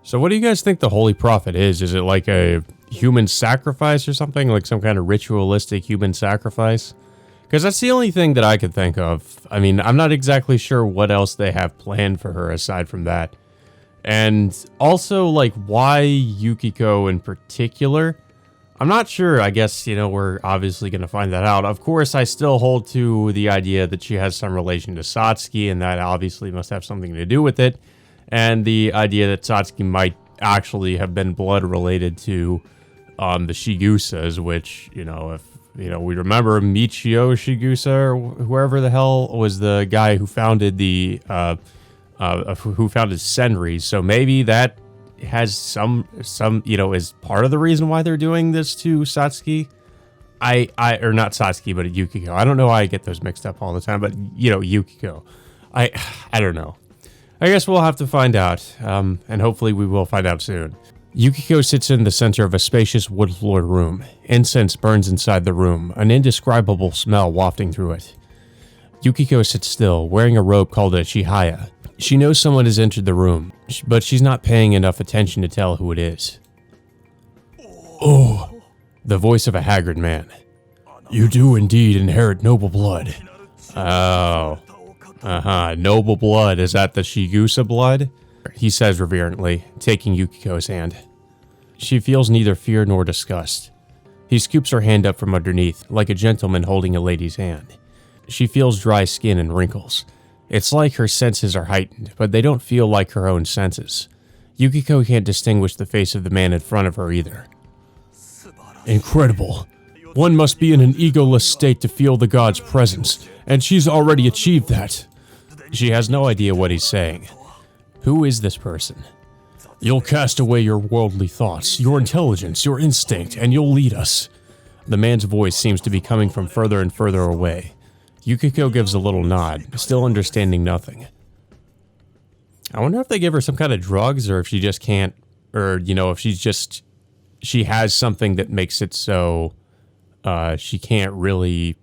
So what do you guys think the Holy Prophet is? Is it like a human sacrifice or something? Like some kind of ritualistic human sacrifice? Because that's the only thing that I could think of. I mean, I'm not exactly sure what else they have planned for her aside from that. And also, like, why Yukiko in particular? I'm not sure. I guess, you know, we're obviously going to find that out. Of course, I still hold to the idea that she has some relation to Satsuki, and that obviously must have something to do with it. And the idea that Satsuki might actually have been blood related to the Shigusas, which, you know, if, you know, we remember Michio Shigusa, or whoever the hell was the guy who founded the, who founded Senri. So maybe that has some, you know, is part of the reason why they're doing this to Satsuki. Or not Satsuki, but Yukiko. I don't know why I get those mixed up all the time, but, you know, Yukiko. I don't know. I guess we'll have to find out, and hopefully we will find out soon. Yukiko sits in the center of a spacious wood-floored room. Incense burns inside the room, an indescribable smell wafting through it. Yukiko sits still, wearing a robe called a chihaya. She knows someone has entered the room, but she's not paying enough attention to tell who it is. Oh, the voice of a haggard man. You do indeed inherit noble blood. Oh. Noble blood. Is that the Shigusa blood? He says reverently, taking Yukiko's hand. She feels neither fear nor disgust. He scoops her hand up from underneath, like a gentleman holding a lady's hand. She feels dry skin and wrinkles. It's like her senses are heightened, but they don't feel like her own senses. Yukiko can't distinguish the face of the man in front of her either. Incredible. One must be in an egoless state to feel the god's presence, and she's already achieved that. She has no idea what he's saying. Who is this person? You'll cast away your worldly thoughts, your intelligence, your instinct, and you'll lead us. The man's voice seems to be coming from further and further away. Yukiko gives a little nod, still understanding nothing. I wonder if they give her some kind of drugs, or if she just can't, or, you know, if she has something that makes it so she can't really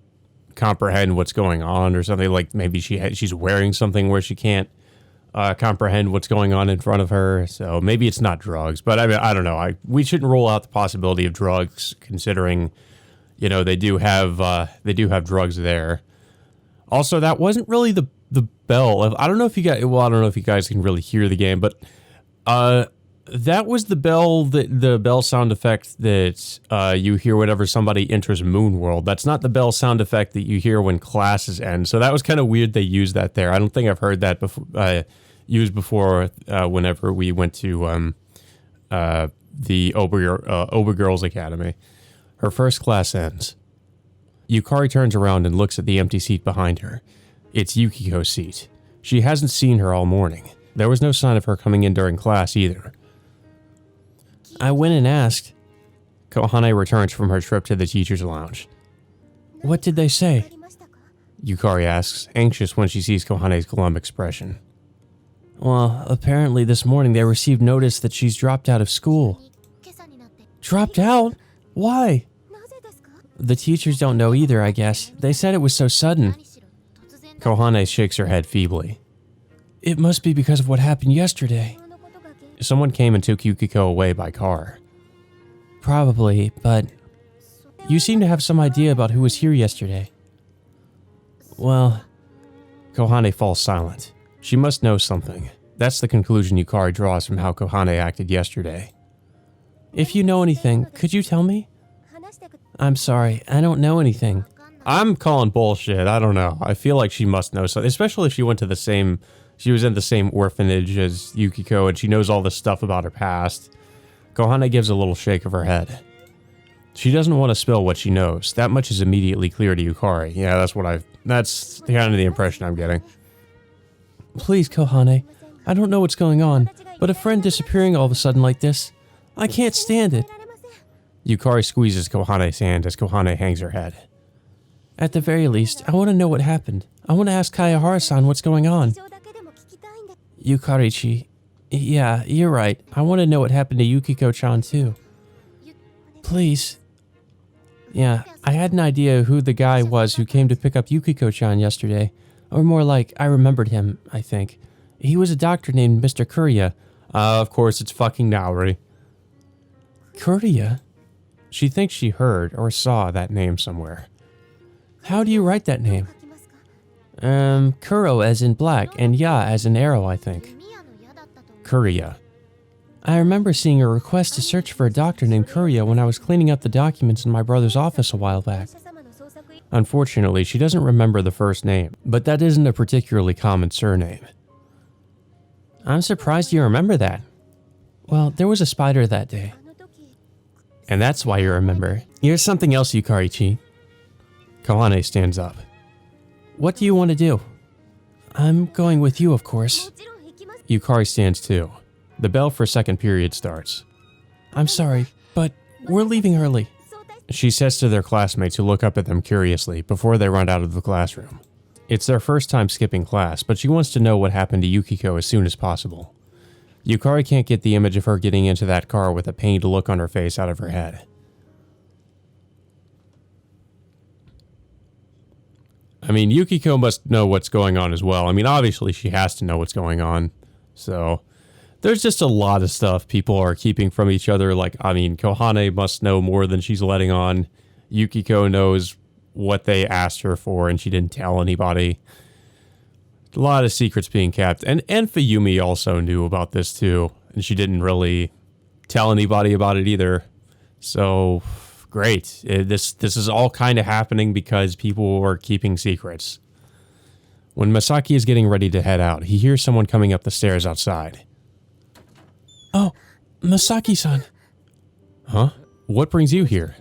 comprehend what's going on, or something. Like maybe she's wearing something where she can't comprehend what's going on in front of her. So maybe it's not drugs, but I mean, I don't know. We shouldn't rule out the possibility of drugs, considering, you know, they do have drugs there. Also, that wasn't really the bell. I don't know if you guys can really hear the game, but that was the bell sound effect that you hear whenever somebody enters Moon World. That's not the bell sound effect that you hear when classes end. So that was kind of weird they used that there. I don't think I've heard that used before whenever we went to the Ober Girls Academy. Her first class ends. Yukari turns around and looks at the empty seat behind her. It's Yukiko's seat. She hasn't seen her all morning. There was no sign of her coming in during class either. I went and asked. Kohane returns from her trip to the teacher's lounge. What did they say? Yukari asks, anxious when she sees Kohane's glum expression. Well, apparently this morning they received notice that she's dropped out of school. Dropped out? Why? The teachers don't know either, I guess. They said it was so sudden. Kohane shakes her head feebly. It must be because of what happened yesterday. Someone came and took Yukiko away by car. Probably, but you seem to have some idea about who was here yesterday. Well, Kohane falls silent. She must know something. That's the conclusion Yukari draws from how Kohane acted yesterday. If you know anything, could you tell me? I'm sorry, I don't know anything. I'm calling bullshit. I don't know. I feel like she must know something, especially if she was in the same orphanage as Yukiko and she knows all this stuff about her past. Kohane gives a little shake of her head. She doesn't want to spill what she knows. That much is immediately clear to Yukari. Yeah, that's kind of the impression I'm getting. Please, Kohane. I don't know what's going on, but a friend disappearing all of a sudden like this, I can't stand it. Yukari squeezes Kohane's hand as Kohane hangs her head. At the very least, I want to know what happened. I want to ask Kayahara-san what's going on. Yukarichi, yeah, you're right. I want to know what happened to Yukiko-chan too. Please. Yeah, I had an idea who the guy was who came to pick up Yukiko-chan yesterday. Or more like, I remembered him, I think. He was a doctor named Mr. Kuria. Of course, it's fucking Naori. Kuria? She thinks she heard or saw that name somewhere. How do you write that name? Kuro as in black and Ya as in arrow, I think. Kuria. I remember seeing a request to search for a doctor named Kuria when I was cleaning up the documents in my brother's office a while back. Unfortunately, she doesn't remember the first name, but that isn't a particularly common surname. I'm surprised you remember that. Well, there was a spider that day. And that's why you remember. Here's something else, Yukari-chi. Kohane stands up. What do you want to do? I'm going with you, of course. Yukari stands too. The bell for second period starts. I'm sorry, but we're leaving early. She says to their classmates who look up at them curiously before they run out of the classroom. It's their first time skipping class, but she wants to know what happened to Yukiko as soon as possible. Yukari can't get the image of her getting into that car with a pained look on her face out of her head. I mean, Yukiko must know what's going on as well. I mean, obviously she has to know what's going on. So, there's just a lot of stuff people are keeping from each other. Like, I mean, Kohane must know more than she's letting on. Yukiko knows what they asked her for and she didn't tell anybody. A lot of secrets being kept. And Fuyumi also knew about this too. And she didn't really tell anybody about it either. So, great. This is all kind of happening because people are keeping secrets. When Masaki is getting ready to head out, he hears someone coming up the stairs outside. Oh, Masaki-san. Huh? What brings you here?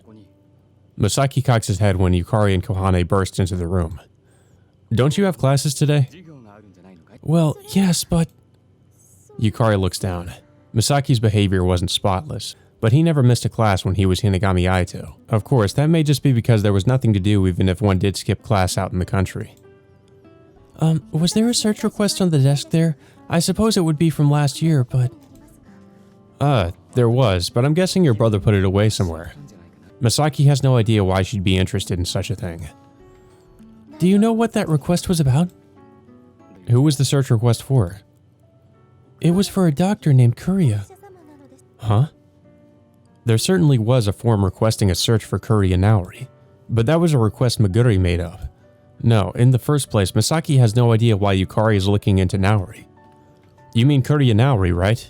Masaki cocks his head when Yukari and Kohane burst into the room. Don't you have classes today? Well, yes, but... Yukari looks down. Masaki's behavior wasn't spotless, but he never missed a class when he was Hinagami Aito. Of course, that may just be because there was nothing to do even if one did skip class out in the country. Was there a search request on the desk there? I suppose it would be from last year, but... There was, but I'm guessing your brother put it away somewhere. Masaki has no idea why she'd be interested in such a thing. Do you know what that request was about? Who was the search request for? It was for a doctor named Kuria. Huh? There certainly was a form requesting a search for Kuria Naori, but that was a request Meguri made up. No, in the first place, Masaki has no idea why Yukari is looking into Naori. You mean Kuria Naori, right?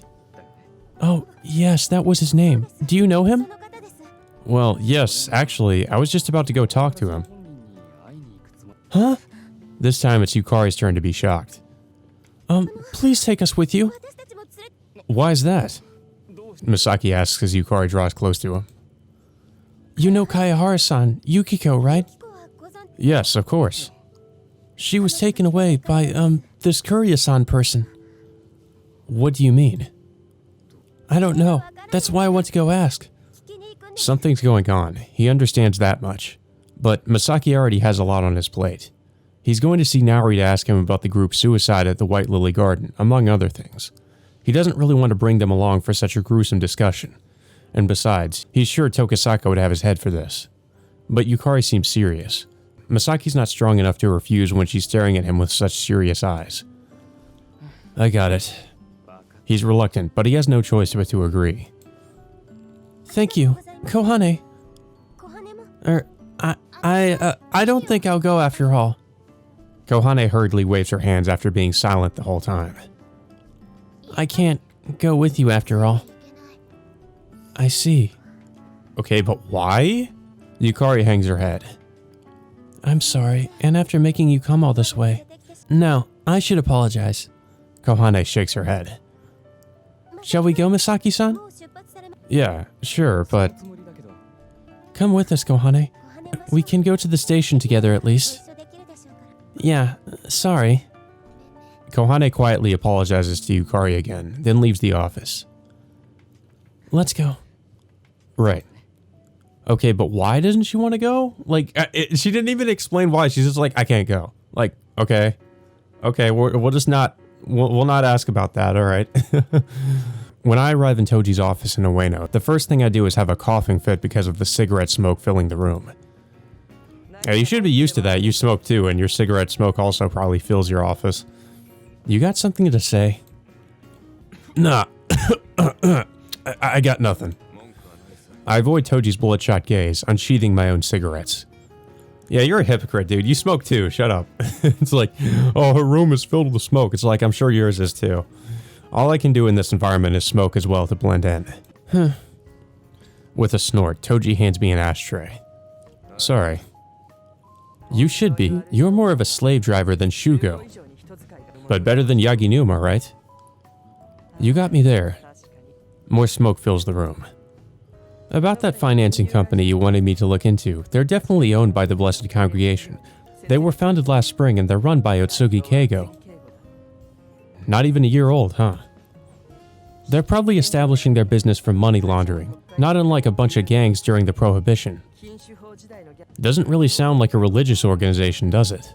Oh, yes, that was his name. Do you know him? Well, yes, actually, I was just about to go talk to him. Huh? This time it's Yukari's turn to be shocked. Please take us with you. Why is that? Masaki asks as Yukari draws close to him. You know Kayahara-san, Yukiko, right? Yes, of course. She was taken away by, this Kuria-san person. What do you mean? I don't know. That's why I want to go ask. Something's going on. He understands that much. But Masaki already has a lot on his plate. He's going to see Naori to ask him about the group's suicide at the White Lily Garden, among other things. He doesn't really want to bring them along for such a gruesome discussion. And besides, he's sure Tokisaka would have his head for this. But Yukari seems serious. Masaki's not strong enough to refuse when she's staring at him with such serious eyes. I got it. He's reluctant, but he has no choice but to agree. Thank you. Kohane. I don't think I'll go after all. Kohane hurriedly waves her hands after being silent the whole time. I can't go with you after all. I see. Okay, but why? Yukari hangs her head. I'm sorry, and after making you come all this way. No, I should apologize. Kohane shakes her head. Shall we go, Masaki-san? Yeah, sure, but... Come with us, Kohane. We can go to the station together at least. Yeah, sorry. Kohane quietly apologizes to Yukari again, then leaves the office. Let's go. Right. Okay, but why doesn't she want to go? Like, she didn't even explain why. She's just like, I can't go. Like, okay. Okay, we'll just not... We'll not ask about that, alright? When I arrive in Toji's office in Ueno, the first thing I do is have a coughing fit because of the cigarette smoke filling the room. Yeah, you should be used to that. You smoke too, and your cigarette smoke also probably fills your office. You got something to say? Nah, I got nothing. I avoid Toji's bloodshot gaze, unsheathing my own cigarettes. Yeah, you're a hypocrite, dude. You smoke too. Shut up. It's like, oh, her room is filled with smoke. It's like, I'm sure yours is too. All I can do in this environment is smoke as well to blend in. Huh. With a snort, Toji hands me an ashtray. Sorry. You should be. You're more of a slave driver than Shoujo. But better than Yaginuma, right? You got me there. More smoke fills the room. About that financing company you wanted me to look into, they're definitely owned by the Blessed Congregation. They were founded last spring and they're run by Utsugi Keigo. Not even a year old, huh? They're probably establishing their business from money laundering, not unlike a bunch of gangs during the Prohibition. Doesn't really sound like a religious organization, does it?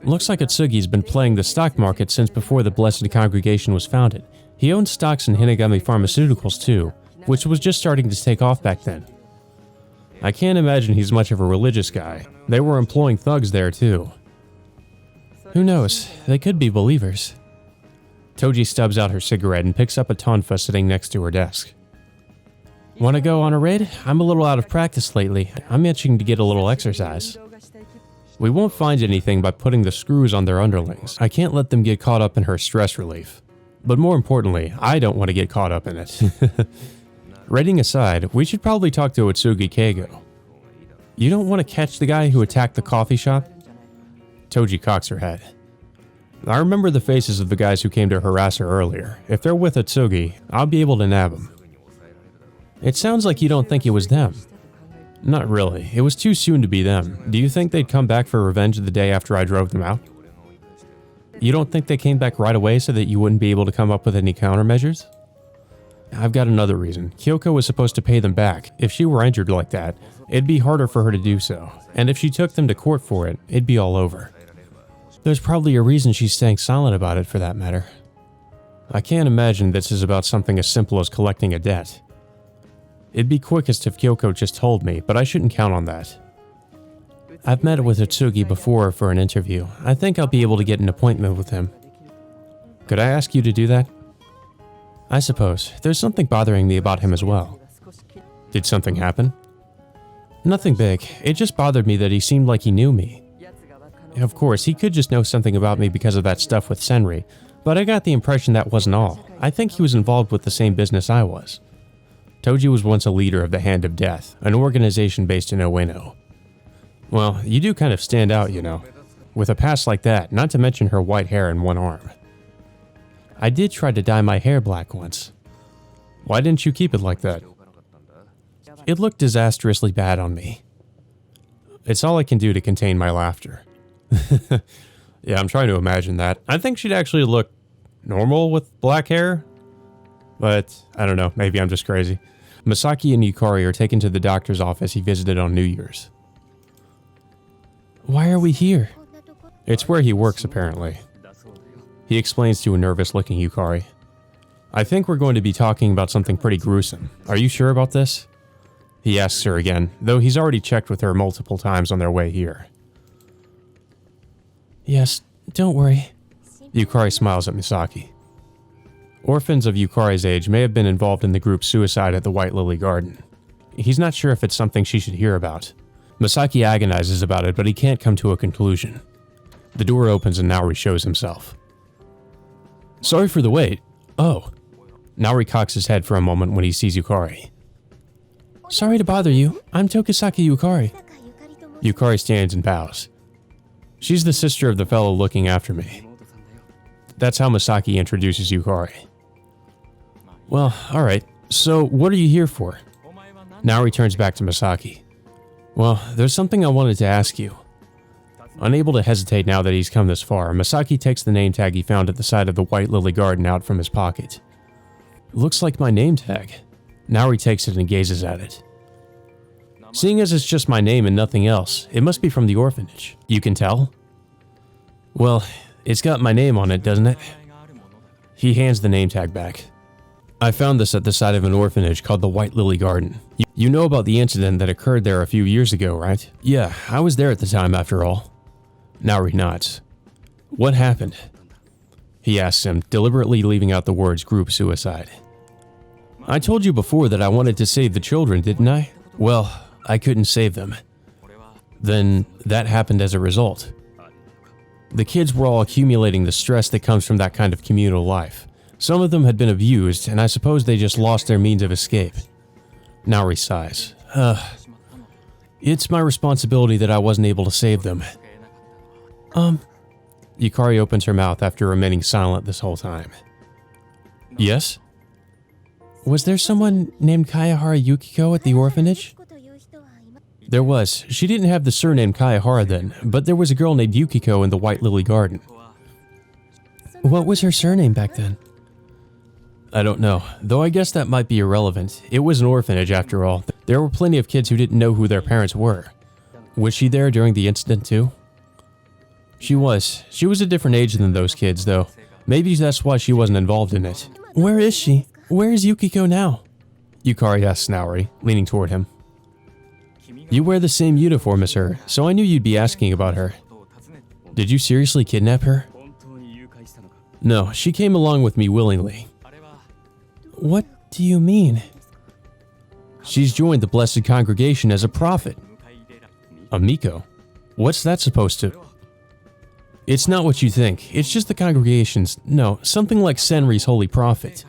Looks like Utsugi's been playing the stock market since before the Blessed Congregation was founded. He owns stocks in Hinagami Pharmaceuticals too, which was just starting to take off back then. I can't imagine he's much of a religious guy. They were employing thugs there too. Who knows, they could be believers. Toji stubs out her cigarette and picks up a tonfa sitting next to her desk. Wanna go on a raid? I'm a little out of practice lately. I'm itching to get a little exercise. We won't find anything by putting the screws on their underlings. I can't let them get caught up in her stress relief. But more importantly, I don't want to get caught up in it. Raiding aside, we should probably talk to Utsugi Keigo. You don't want to catch the guy who attacked the coffee shop? Toji cocks her head. I remember the faces of the guys who came to harass her earlier. If they're with Utsugi, I'll be able to nab them. It sounds like you don't think it was them. Not really. It was too soon to be them. Do you think they'd come back for revenge the day after I drove them out? You don't think they came back right away so that you wouldn't be able to come up with any countermeasures? I've got another reason. Kyoko was supposed to pay them back. If she were injured like that, it'd be harder for her to do so. And if she took them to court for it, it'd be all over. There's probably a reason she's staying silent about it for that matter. I can't imagine this is about something as simple as collecting a debt. It'd be quickest if Kyoko just told me, but I shouldn't count on that. I've met with Utsugi before for an interview. I think I'll be able to get an appointment with him. Could I ask you to do that? I suppose. There's something bothering me about him as well. Did something happen? Nothing big. It just bothered me that he seemed like he knew me. Of course, he could just know something about me because of that stuff with Senri, but I got the impression that wasn't all. I think he was involved with the same business I was. Toji was once a leader of the Hand of Death, an organization based in Ueno. Well, you do kind of stand out, you know, with a past like that, not to mention her white hair and one arm. I did try to dye my hair black once. Why didn't you keep it like that? It looked disastrously bad on me. It's all I can do to contain my laughter. Yeah, I'm trying to imagine that. I think she'd actually look normal with black hair. But, I don't know, maybe I'm just crazy. Masaki and Yukari are taken to the doctor's office he visited on New Year's. Why are we here? It's where he works, apparently. He explains to a nervous-looking Yukari. I think we're going to be talking about something pretty gruesome. Are you sure about this? He asks her again, though he's already checked with her multiple times on their way here. Yes, don't worry. Yukari smiles at Masaki. Orphans of Yukari's age may have been involved in the group's suicide at the White Lily Garden. He's not sure if it's something she should hear about. Masaki agonizes about it, but he can't come to a conclusion. The door opens and Naori shows himself. Sorry for the wait. Oh. Naori cocks his head for a moment when he sees Yukari. Sorry to bother you. I'm Tokisaki Yukari. Yukari stands and bows. She's the sister of the fellow looking after me. That's how Masaki introduces Yukari. Well, alright. So, what are you here for? Naori turns back to Masaki. Well, there's something I wanted to ask you. Unable to hesitate now that he's come this far, Masaki takes the name tag he found at the side of the White Lily Garden out from his pocket. Looks like my name tag. Naori takes it and gazes at it. Seeing as it's just my name and nothing else, it must be from the orphanage. You can tell? Well, it's got my name on it, doesn't it? He hands the name tag back. I found this at the side of an orphanage called the White Lily Garden. You know about the incident that occurred there a few years ago, right? Yeah, I was there at the time after all. Naori nods. What happened? he asks him, deliberately leaving out the words group suicide. I told you before that I wanted to save the children, didn't I? Well, I couldn't save them. Then that happened as a result. The kids were all accumulating the stress that comes from that kind of communal life. Some of them had been abused, and I suppose they just lost their means of escape. Naori sighs. It's my responsibility that I wasn't able to save them. Yukari opens her mouth after remaining silent this whole time. Yes? Was there someone named Kayahara Yukiko at the orphanage? There was. She didn't have the surname Kayahara then, but there was a girl named Yukiko in the White Lily Garden. What was her surname back then? I don't know, though I guess that might be irrelevant. It was an orphanage after all. There were plenty of kids who didn't know who their parents were. Was she there during the incident too? She was. She was a different age than those kids though. Maybe that's why she wasn't involved in it. Where is she? Where is Yukiko now? Yukari asks Naori, leaning toward him. You wear the same uniform as her, so I knew you'd be asking about her. Did you seriously kidnap her? No, she came along with me willingly. What do you mean? She's joined the Blessed Congregation as a prophet. A Miko? What's that supposed to? It's not what you think. It's just the congregation's, no, something like Senri's holy prophet.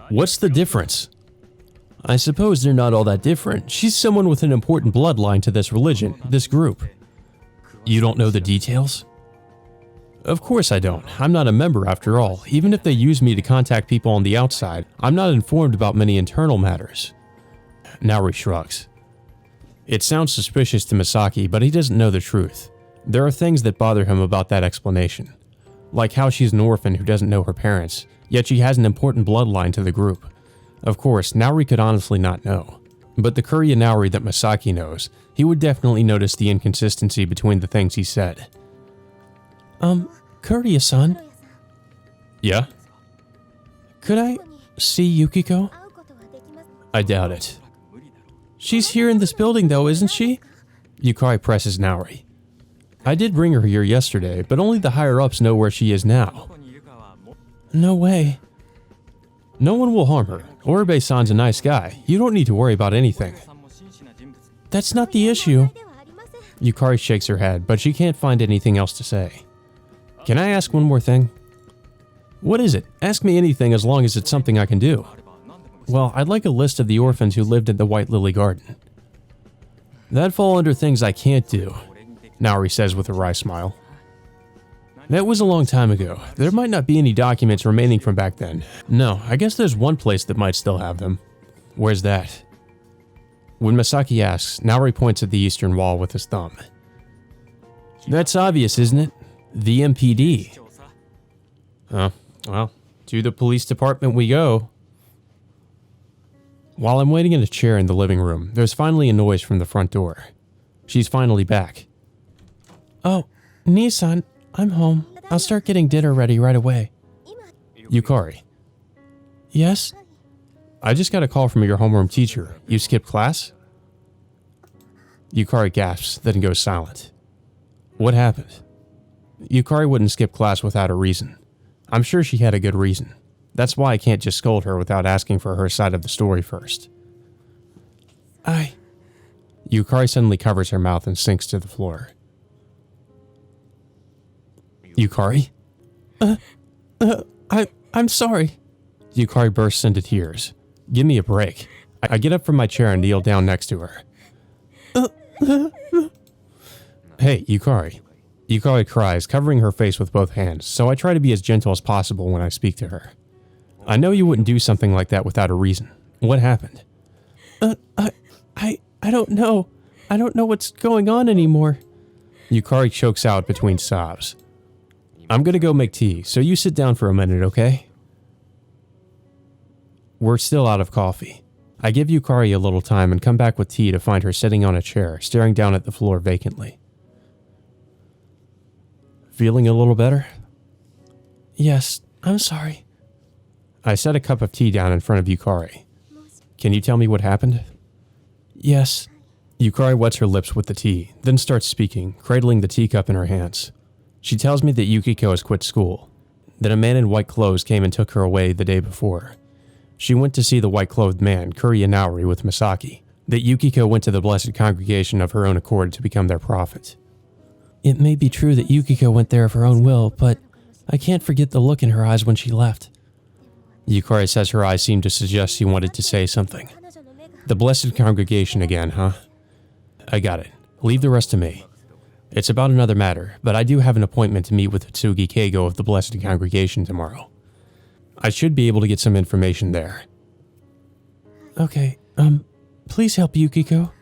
What's the difference? I suppose they're not all that different. She's someone with an important bloodline to this religion, this group. You don't know the details? Of course I don't. I'm not a member after all. Even if they use me to contact people on the outside, I'm not informed about many internal matters. Naori shrugs. It sounds suspicious to Masaki, but he doesn't know the truth. There are things that bother him about that explanation. Like how she's an orphan who doesn't know her parents, yet she has an important bloodline to the group. Of course, Naori could honestly not know. But the Kuria Naori that Masaki knows, he would definitely notice the inconsistency between the things he said. Kuria-san? Yeah? Could I see Yukiko? I doubt it. She's here in this building though, isn't she? Yukari presses Naori. I did bring her here yesterday, but only the higher-ups know where she is now. No way. No one will harm her. Oribe-san's a nice guy. You don't need to worry about anything. That's not the issue. Yukari shakes her head, but she can't find anything else to say. Can I ask one more thing? What is it? Ask me anything as long as it's something I can do. Well, I'd like a list of the orphans who lived at the White Lily Garden. That'd fall under things I can't do, Naori says with a wry smile. That was a long time ago. There might not be any documents remaining from back then. No, I guess there's one place that might still have them. Where's that? When Masaki asks, Naori points at the eastern wall with his thumb. That's obvious, isn't it? The MPD. Well, to the police department we go. While I'm waiting in a chair in the living room, there's finally a noise from the front door. She's finally back. Oh, Nissan, I'm home. I'll start getting dinner ready right away. Yukari. Yes? I just got a call from your homeroom teacher. You skipped class? Yukari gasps, then goes silent. What happened? Yukari wouldn't skip class without a reason. I'm sure she had a good reason. That's why I can't just scold her without asking for her side of the story first. Yukari suddenly covers her mouth and sinks to the floor. Yukari? I'm sorry. Yukari bursts into tears. Give me a break. I get up from my chair and kneel down next to her. Hey, Yukari. Yukari cries, covering her face with both hands, so I try to be as gentle as possible when I speak to her. I know you wouldn't do something like that without a reason. What happened? I don't know. I don't know what's going on anymore. Yukari chokes out between sobs. I'm gonna go make tea, so you sit down for a minute, okay? We're still out of coffee. I give Yukari a little time and come back with tea to find her sitting on a chair, staring down at the floor vacantly. Feeling a little better? Yes, I'm sorry. I set a cup of tea down in front of Yukari. Can you tell me what happened? Yes. Yukari wets her lips with the tea, then starts speaking, cradling the teacup in her hands. She tells me that Yukiko has quit school. Then a man in white clothes came and took her away the day before. She went to see the white-clothed man, Kuria, with Masaki. That Yukiko went to the Blessed Congregation of her own accord to become their prophet. It may be true that Yukiko went there of her own will, but I can't forget the look in her eyes when she left. Yukari says her eyes seemed to suggest she wanted to say something. The Blessed Congregation again, huh? I got it. Leave the rest to me. It's about another matter, but I do have an appointment to meet with Utsugi Keigo of the Blessed Congregation tomorrow. I should be able to get some information there. Okay, please help Yukiko.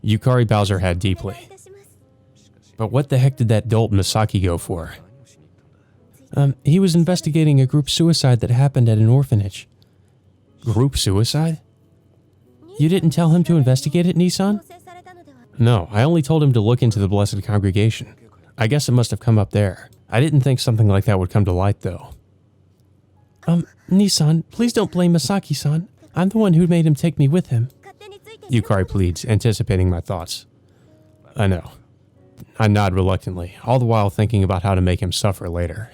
Yukari bows her head deeply. But what the heck did that dolt Masaki go for? He was investigating a group suicide that happened at an orphanage. Group suicide? You didn't tell him to investigate it, Nissan? No, I only told him to look into the Blessed Congregation. I guess it must have come up there. I didn't think something like that would come to light, though. Nissan, please don't blame Masaki-san. I'm the one who made him take me with him. Yukari pleads, anticipating my thoughts. I know. I nod reluctantly, all the while thinking about how to make him suffer later.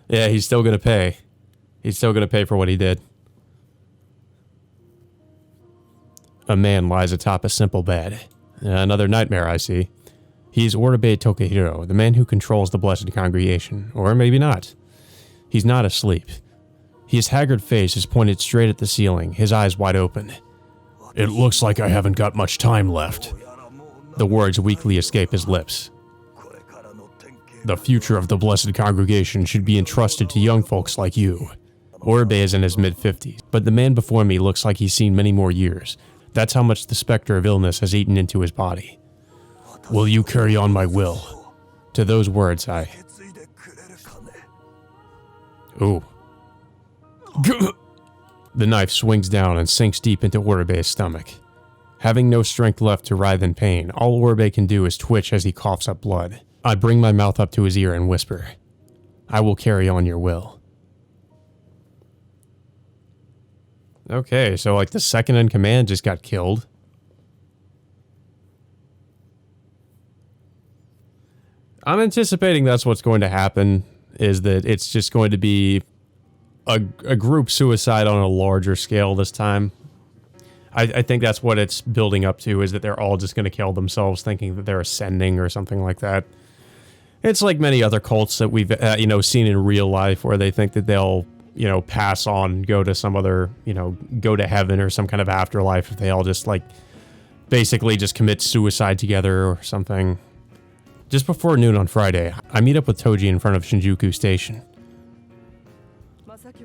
Yeah, he's still gonna pay. He's still gonna pay for what he did. A man lies atop a simple bed. Another nightmare, I see. He's Oribe Tokihiro, the man who controls the Blessed Congregation, or maybe not. He's not asleep. His haggard face is pointed straight at the ceiling, his eyes wide open. It looks like I haven't got much time left. The words weakly escape his lips. The future of the Blessed Congregation should be entrusted to young folks like you. Oribe is in his mid-50s, but the man before me looks like he's seen many more years. That's how much the specter of illness has eaten into his body. Will you carry on my will? To those words, I... Ooh. The knife swings down and sinks deep into Oribe's stomach. Having no strength left to writhe in pain, all Oribe can do is twitch as he coughs up blood. I bring my mouth up to his ear and whisper, I will carry on your will. Okay, so like the second in command just got killed. I'm anticipating that's what's going to happen, is that it's just going to be a group suicide on a larger scale this time. I think that's what it's building up to, is that they're all just going to kill themselves thinking that they're ascending or something like that. It's like many other cults that we've, seen in real life where they think that they'll, pass on, go to some other, go to heaven or some kind of afterlife if they all just, basically just commit suicide together or something. Just before noon on Friday, I meet up with Toji in front of Shinjuku Station.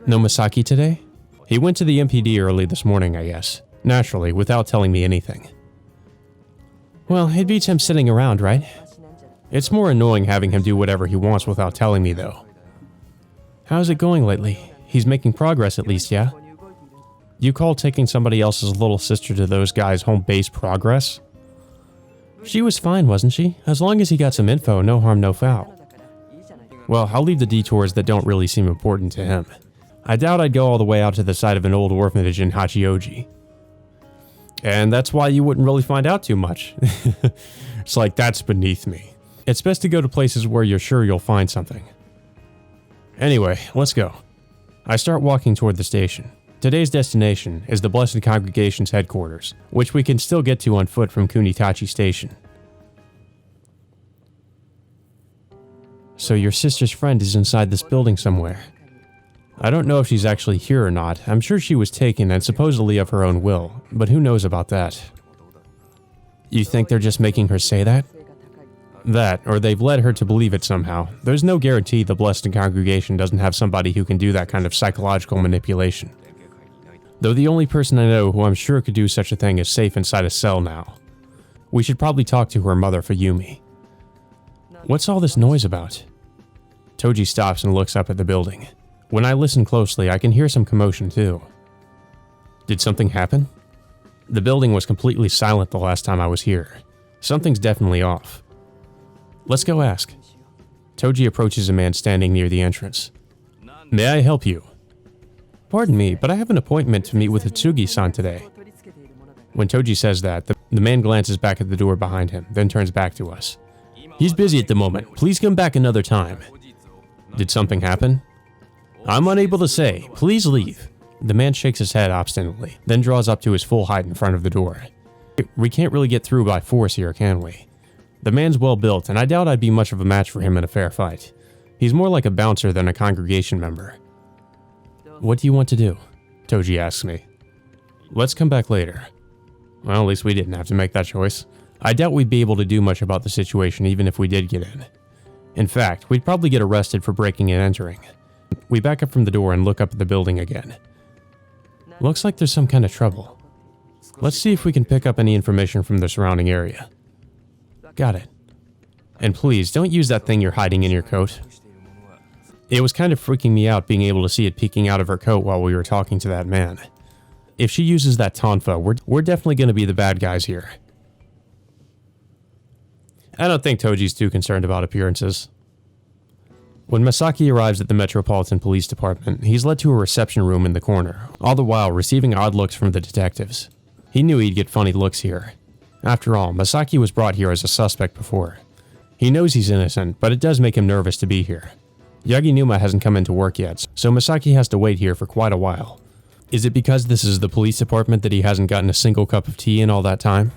No Masaki today? He went to the MPD early this morning, I guess. Naturally, without telling me anything. Well, it beats him sitting around, right? It's more annoying having him do whatever he wants without telling me, though. How's it going lately? He's making progress at least, yeah? You call taking somebody else's little sister to those guys' home base progress? She was fine, wasn't she? As long as he got some info, no harm, no foul. Well, I'll leave the detours that don't really seem important to him. I doubt I'd go all the way out to the side of an old orphanage in Hachioji. And that's why you wouldn't really find out too much. It's like, that's beneath me. It's best to go to places where you're sure you'll find something. Anyway, let's go. I start walking toward the station. Today's destination is the Blessed Congregation's headquarters, which we can still get to on foot from Kunitachi Station. So your sister's friend is inside this building somewhere. I don't know if she's actually here or not. I'm sure she was taken and supposedly of her own will, but who knows about that? You think they're just making her say that? That, or they've led her to believe it somehow. There's no guarantee the Blessed Congregation doesn't have somebody who can do that kind of psychological manipulation. Though the only person I know who I'm sure could do such a thing is safe inside a cell now. We should probably talk to her mother for Yumi. What's all this noise about? Toji stops and looks up at the building. When I listen closely, I can hear some commotion too. Did something happen? The building was completely silent the last time I was here. Something's definitely off. Let's go ask. Toji approaches a man standing near the entrance. May I help you? Pardon me, but I have an appointment to meet with Utsugi-san today. When Toji says that, the man glances back at the door behind him, then turns back to us. He's busy at the moment. Please come back another time. Did something happen? I'm unable to say. Please leave. The man shakes his head obstinately, then draws up to his full height in front of the door. We can't really get through by force here, can we? The man's well built, and I doubt I'd be much of a match for him in a fair fight. He's more like a bouncer than a congregation member. What do you want to do? Toji asks me. Let's come back later. Well, at least we didn't have to make that choice. I doubt we'd be able to do much about the situation even if we did get in. In fact, we'd probably get arrested for breaking and entering. We back up from the door and look up at the building again. Looks like there's some kind of trouble. Let's see if we can pick up any information from the surrounding area. Got it. And please, don't use that thing you're hiding in your coat. It was kind of freaking me out being able to see it peeking out of her coat while we were talking to that man. If she uses that tonfa, we're definitely going to be the bad guys here. I don't think Toji's too concerned about appearances. When Masaki arrives at the Metropolitan Police Department, he's led to a reception room in the corner, all the while receiving odd looks from the detectives. He knew he'd get funny looks here. After all, Masaki was brought here as a suspect before. He knows he's innocent, but it does make him nervous to be here. Yaginuma hasn't come into work yet, so Masaki has to wait here for quite a while. Is it because this is the police department that he hasn't gotten a single cup of tea in all that time?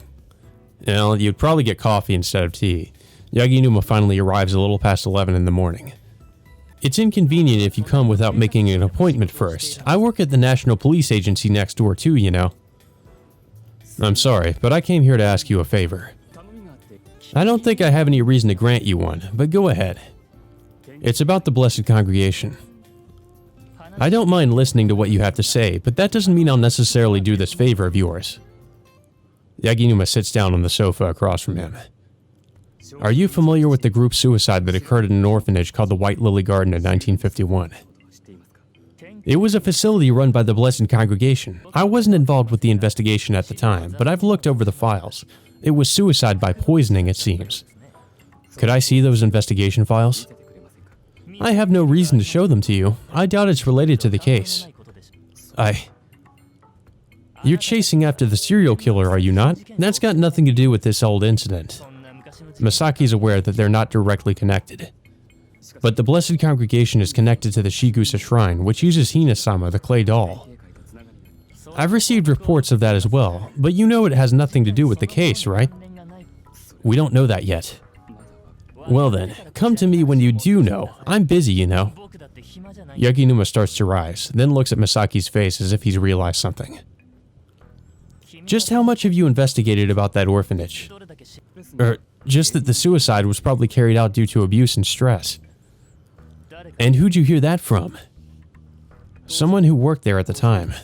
Well, you'd probably get coffee instead of tea. Yaginuma finally arrives a little past 11 in the morning. It's inconvenient if you come without making an appointment first. I work at the National Police Agency next door too, you know. I'm sorry, but I came here to ask you a favor. I don't think I have any reason to grant you one, but go ahead. It's about the Blessed Congregation. I don't mind listening to what you have to say, but that doesn't mean I'll necessarily do this favor of yours. Yaginuma sits down on the sofa across from him. Are you familiar with the group suicide that occurred in an orphanage called the White Lily Garden in 1951? It was a facility run by the Blessed Congregation. I wasn't involved with the investigation at the time, but I've looked over the files. It was suicide by poisoning, it seems. Could I see those investigation files? I have no reason to show them to you. I doubt it's related to the case. You're chasing after the serial killer, are you not? That's got nothing to do with this old incident. Masaki's aware that they're not directly connected. But the Blessed Congregation is connected to the Shigusa Shrine, which uses Hina-sama, the clay doll. I've received reports of that as well, but you know it has nothing to do with the case, right? We don't know that yet. Well then, come to me when you do know. I'm busy, you know. Yaginuma starts to rise, then looks at Masaki's face as if he's realized something. Just how much have you investigated about that orphanage? Just that the suicide was probably carried out due to abuse and stress. And who'd you hear that from? Someone who worked there at the time.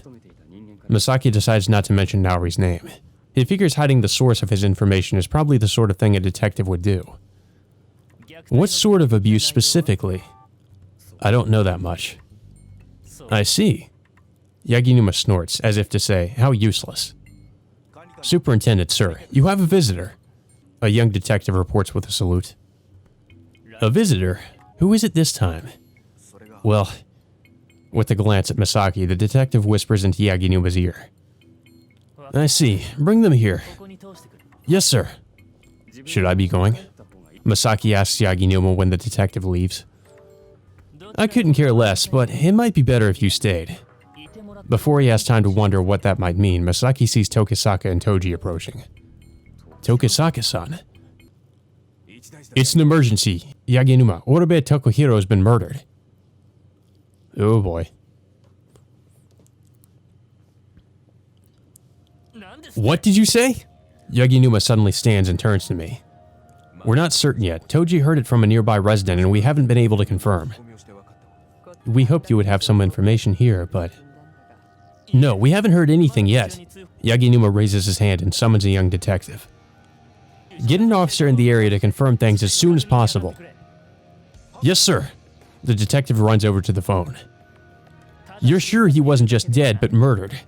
Masaki decides not to mention Naori's name. He figures hiding the source of his information is probably the sort of thing a detective would do. What sort of abuse specifically? I don't know that much. I see. Yaginuma snorts, as if to say, how useless. Superintendent, sir, you have a visitor. A young detective reports with a salute. A visitor? Who is it this time? Well, with a glance at Masaki, the detective whispers into Yaginuma's ear. I see. Bring them here. Yes, sir. Should I be going? Masaki asks Yaginuma when the detective leaves. I couldn't care less, but it might be better if you stayed. Before he has time to wonder what that might mean, Masaki sees Tokisaka and Toji approaching. Tokisaka-san. It's an emergency. Yaginuma, Oribe Tokuhiro has been murdered. Oh boy. What did you say? Yaginuma suddenly stands and turns to me. We're not certain yet. Toji heard it from a nearby resident and we haven't been able to confirm. We hoped you would have some information here, but... No, we haven't heard anything yet. Yaginuma raises his hand and summons a young detective. Get an officer in the area to confirm things as soon as possible. Yes, sir. The detective runs over to the phone. You're sure he wasn't just dead, but murdered?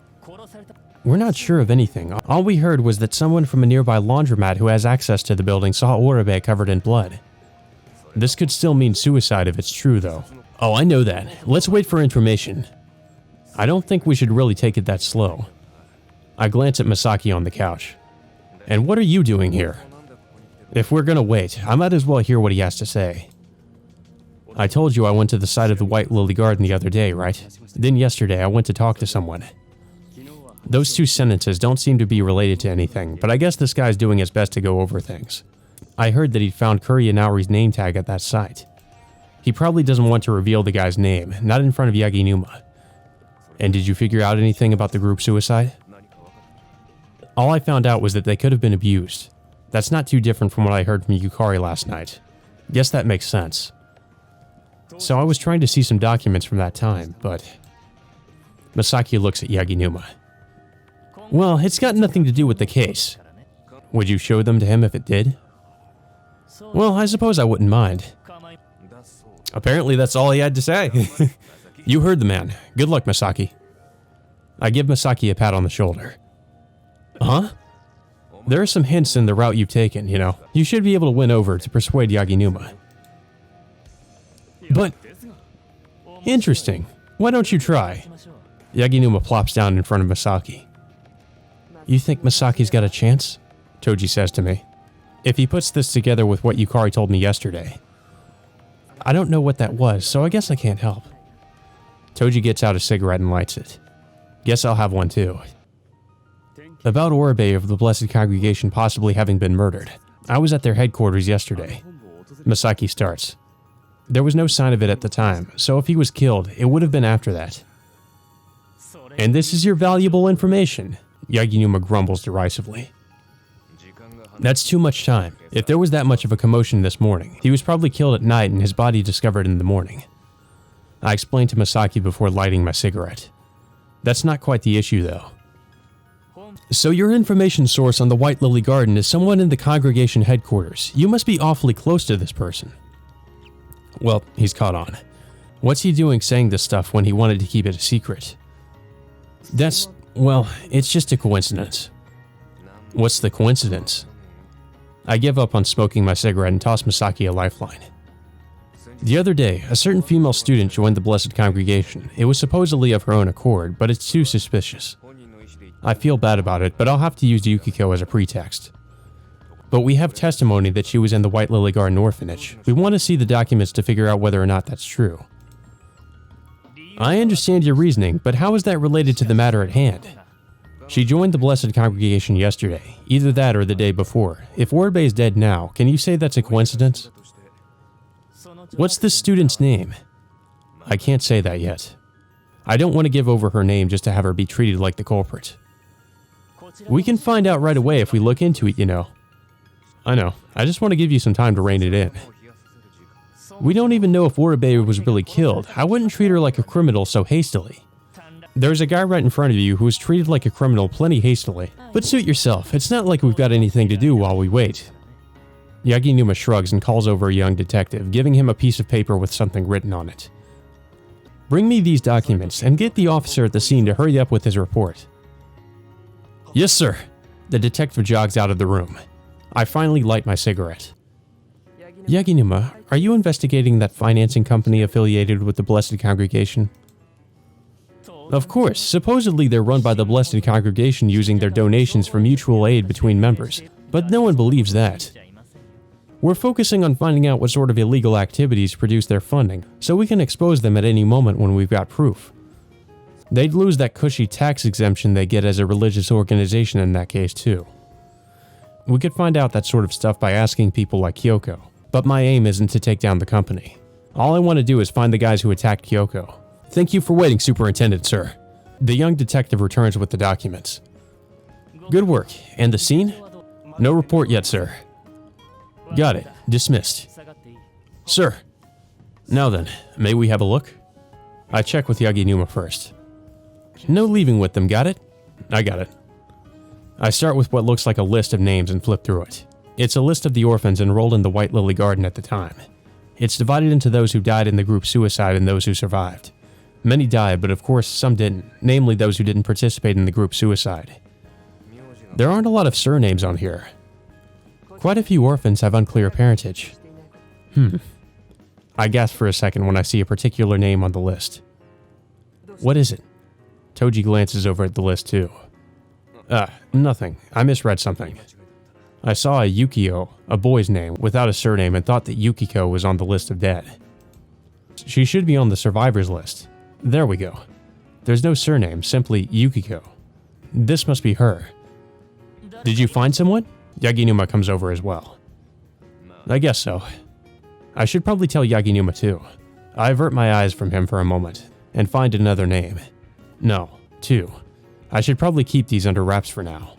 We're not sure of anything. All we heard was that someone from a nearby laundromat who has access to the building saw Oribe covered in blood. This could still mean suicide if it's true, though. Oh, I know that. Let's wait for information. I don't think we should really take it that slow. I glance at Masaki on the couch. And what are you doing here? If we're gonna wait, I might as well hear what he has to say. I told you I went to the side of the White Lily Garden the other day, right? Then yesterday I went to talk to someone. Those two sentences don't seem to be related to anything, but I guess this guy's doing his best to go over things. I heard that he'd found Kuria Naori's name tag at that site. He probably doesn't want to reveal the guy's name, not in front of Yaginuma. And did you figure out anything about the group suicide? All I found out was that they could have been abused. That's not too different from what I heard from Yukari last night. Guess that makes sense. So I was trying to see some documents from that time, but... Masaki looks at Yaginuma. Well, it's got nothing to do with the case. Would you show them to him if it did? Well, I suppose I wouldn't mind. Apparently that's all he had to say. You heard the man. Good luck, Masaki. I give Masaki a pat on the shoulder. Huh? There are some hints in the route you've taken, you know. You should be able to win over to persuade Yaginuma. But... Interesting. Why don't you try? Yaginuma plops down in front of Masaki. You think Masaki's got a chance? Toji says to me. If he puts this together with what Yukari told me yesterday. I don't know what that was, so I guess I can't help. Toji gets out a cigarette and lights it. Guess I'll have one too. About Oribe of the Blessed Congregation possibly having been murdered. I was at their headquarters yesterday. Masaki starts. There was no sign of it at the time, so if he was killed, it would have been after that. And this is your valuable information, Yaginuma grumbles derisively. That's too much time. If there was that much of a commotion this morning, he was probably killed at night and his body discovered in the morning. I explained to Masaki before lighting my cigarette. That's not quite the issue though. So your information source on the White Lily Garden is someone in the congregation headquarters. You must be awfully close to this person. Well, he's caught on. What's he doing saying this stuff when he wanted to keep it a secret? Well, it's just a coincidence. What's the coincidence? I give up on smoking my cigarette and toss Masaki a lifeline. The other day, a certain female student joined the Blessed Congregation. It was supposedly of her own accord, but it's too suspicious. I feel bad about it, but I'll have to use Yukiko as a pretext. But we have testimony that she was in the White Lily Garden orphanage. We want to see the documents to figure out whether or not that's true. I understand your reasoning, but how is that related to the matter at hand? She joined the Blessed Congregation yesterday, either that or the day before. If Oribe is dead now, can you say that's a coincidence? What's this student's name? I can't say that yet. I don't want to give over her name just to have her be treated like the culprit. We can find out right away if we look into it, you know. I know, I just want to give you some time to rein it in. We don't even know if Oribe was really killed. I wouldn't treat her like a criminal so hastily. There's a guy right in front of you who was treated like a criminal plenty hastily. But suit yourself, it's not like we've got anything to do while we wait. Yaginuma shrugs and calls over a young detective, giving him a piece of paper with something written on it. Bring me these documents and get the officer at the scene to hurry up with his report. Yes, sir. The detective jogs out of the room. I finally light my cigarette. Yaginuma, are you investigating that financing company affiliated with the Blessed Congregation? Of course, supposedly they're run by the Blessed Congregation using their donations for mutual aid between members, but no one believes that. We're focusing on finding out what sort of illegal activities produce their funding, so we can expose them at any moment when we've got proof. They'd lose that cushy tax exemption they get as a religious organization in that case too. We could find out that sort of stuff by asking people like Kyoko, but my aim isn't to take down the company. All I want to do is find the guys who attacked Kyoko. Thank you for waiting, Superintendent, sir. The young detective returns with the documents. Good work. And the scene? No report yet, sir. Got it. Dismissed. Sir. Now then, may we have a look? I check with Yaginuma first. No leaving with them, got it? I got it. I start with what looks like a list of names and flip through it. It's a list of the orphans enrolled in the White Lily Garden at the time. It's divided into those who died in the group suicide and those who survived. Many died, but of course some didn't, namely those who didn't participate in the group suicide. There aren't a lot of surnames on here. Quite a few orphans have unclear parentage. I gasp for a second when I see a particular name on the list. What is it? Toji glances over at the list too. Nothing. I misread something. I saw a Yukio, a boy's name, without a surname and thought that Yukiko was on the list of dead. She should be on the survivors list. There we go. There's no surname, simply Yukiko. This must be her. Did you find someone? Yaginuma comes over as well. I guess so. I should probably tell Yaginuma too. I avert my eyes from him for a moment and find another name. No, two. I should probably keep these under wraps for now.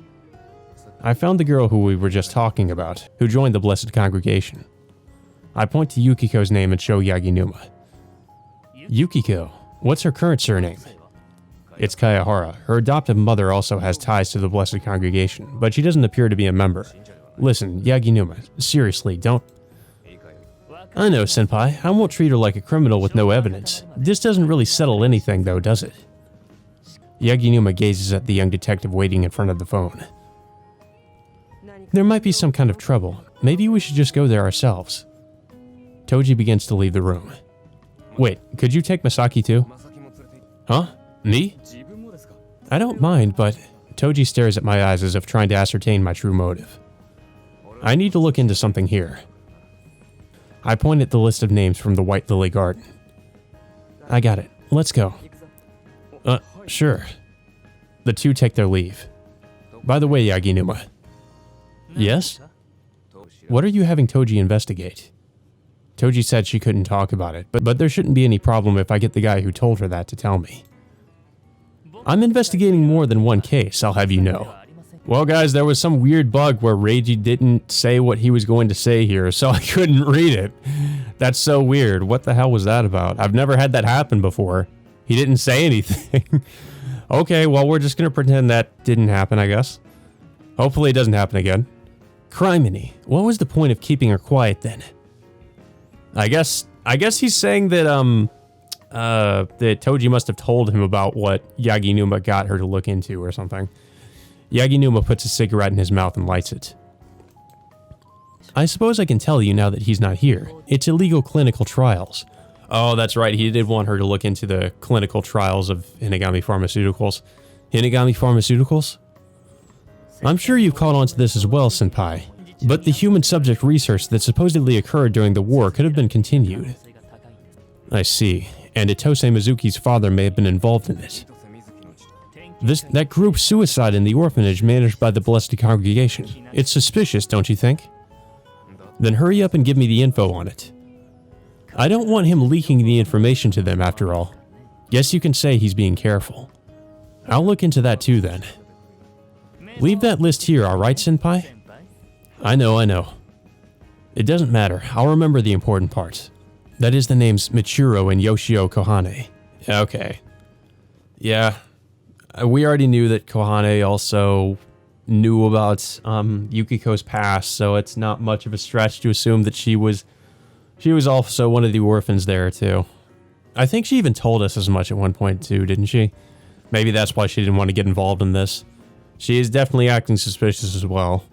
I found the girl who we were just talking about, who joined the Blessed Congregation. I point to Yukiko's name and show Yaginuma. Yukiko, what's her current surname? It's Kayahara. Her adoptive mother also has ties to the Blessed Congregation, but she doesn't appear to be a member. Listen, Yaginuma, seriously, don't... I know, senpai. I won't treat her like a criminal with no evidence. This doesn't really settle anything, though, does it? Yaginuma gazes at the young detective waiting in front of the phone. There might be some kind of trouble. Maybe we should just go there ourselves. Toji begins to leave the room. Wait, could you take Masaki too? Huh? Me? I don't mind, but... Toji stares at my eyes as if trying to ascertain my true motive. I need to look into something here. I point at the list of names from the White Lily Garden. I got it. Let's go. Sure. The two take their leave. By the way, Yaginuma. Yes? What are you having Toji investigate? Toji said she couldn't talk about it, but there shouldn't be any problem if I get the guy who told her that to tell me. I'm investigating more than one case, I'll have you know. Well guys, there was some weird bug where Reiji didn't say what he was going to say here, so I couldn't read it. That's so weird. What the hell was that about? I've never had that happen before. He didn't say anything. Okay, well we're just gonna pretend that didn't happen, I guess. Hopefully it doesn't happen again. Criminy, what was the point of keeping her quiet then? I guess he's saying that that Toji must have told him about what Yaginuma got her to look into or something. Yaginuma puts a cigarette in his mouth and lights it. I suppose I can tell you now that he's not here. It's illegal clinical trials. Oh, that's right. He did want her to look into the clinical trials of Hinagami Pharmaceuticals. Hinagami Pharmaceuticals? I'm sure you've caught on to this as well, senpai. But the human subject research that supposedly occurred during the war could have been continued. I see. And Itose Mizuki's father may have been involved in it. That group suicide in the orphanage managed by the Blessed Congregation. It's suspicious, don't you think? Then hurry up and give me the info on it. I don't want him leaking the information to them after all. Guess you can say he's being careful. I'll look into that too then. Leave that list here, alright, senpai? I know. It doesn't matter. I'll remember the important parts. That is the names Maturo and Yoshio Kohane. Okay. Yeah. We already knew that Kohane also knew about Yukiko's past, so it's not much of a stretch to assume that she was also one of the orphans there too. I think she even told us as much at one point too, didn't she? Maybe that's why she didn't want to get involved in this. She is definitely acting suspicious as well.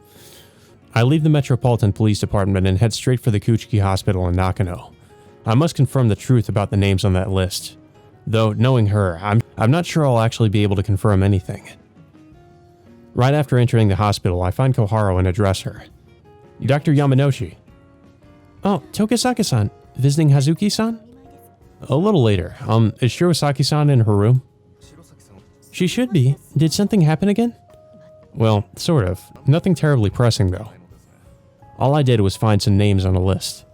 I leave the Metropolitan Police Department and head straight for the Kuchiki Hospital in Nakano. I must confirm the truth about the names on that list. Though, knowing her, I'm not sure I'll actually be able to confirm anything. Right after entering the hospital, I find Koharu and address her. Dr. Yamanoshi. Oh, Tokisaki-san. Visiting Hazuki-san? A little later. Is Shirosaki-san in her room? She should be. Did something happen again? Well, sort of. Nothing terribly pressing, though. All I did was find some names on a list.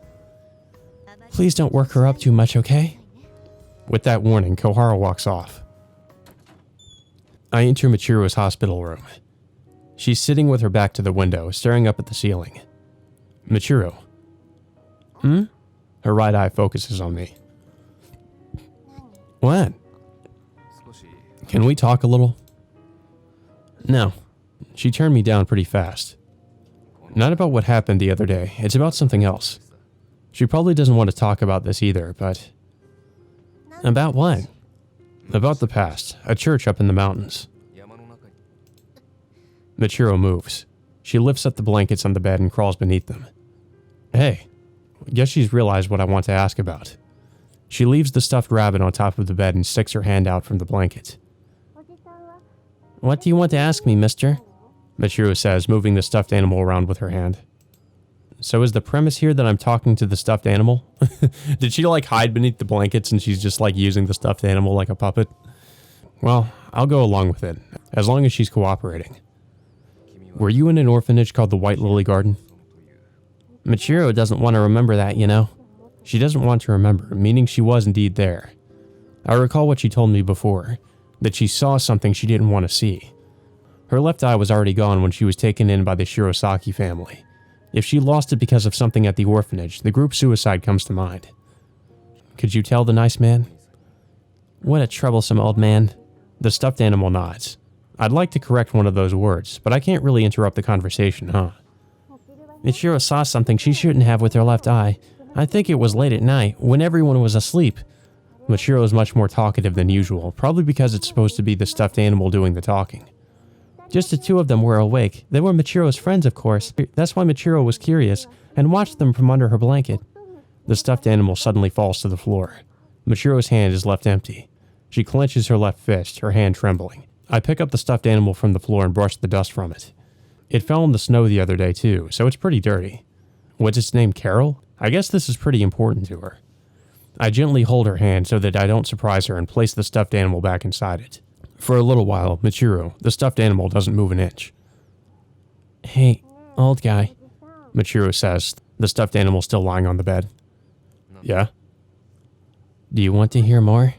Please don't work her up too much, okay? With that warning, Koharu walks off. I enter Machiru's hospital room. She's sitting with her back to the window, staring up at the ceiling. Machiro. Her right eye focuses on me. What? Can we talk a little? No. She turned me down pretty fast. Not about what happened the other day, it's about something else. She probably doesn't want to talk about this either, but... About what? About the past, a church up in the mountains. Machiro moves. She lifts up the blankets on the bed and crawls beneath them. Hey, guess she's realized what I want to ask about. She leaves the stuffed rabbit on top of the bed and sticks her hand out from the blanket. What do you want to ask me, mister? Machiro says, moving the stuffed animal around with her hand. So is the premise here that I'm talking to the stuffed animal? Did she like hide beneath the blankets and she's just like using the stuffed animal like a puppet? Well, I'll go along with it, as long as she's cooperating. Were you in an orphanage called the White Lily Garden? Maturo doesn't want to remember that, you know. She doesn't want to remember, meaning she was indeed there. I recall what she told me before, that she saw something she didn't want to see. Her left eye was already gone when she was taken in by the Shirosaki family. If she lost it because of something at the orphanage, the group suicide comes to mind. Could you tell the nice man? What a troublesome old man. The stuffed animal nods. I'd like to correct one of those words, but I can't really interrupt the conversation, huh? Michiro saw something she shouldn't have with her left eye. I think it was late at night, when everyone was asleep. Michiro is much more talkative than usual, probably because it's supposed to be the stuffed animal doing the talking. Just the two of them were awake. They were Michiro's friends, of course. That's why Maturo was curious and watched them from under her blanket. The stuffed animal suddenly falls to the floor. Michiro's hand is left empty. She clenches her left fist, her hand trembling. I pick up the stuffed animal from the floor and brush the dust from it. It fell in the snow the other day too, so it's pretty dirty. What's its name, Carol? I guess this is pretty important to her. I gently hold her hand so that I don't surprise her and place the stuffed animal back inside it. For a little while, Maturo, the stuffed animal, doesn't move an inch. Hey, old guy, Maturo says, the stuffed animal still lying on the bed. Yeah? Do you want to hear more?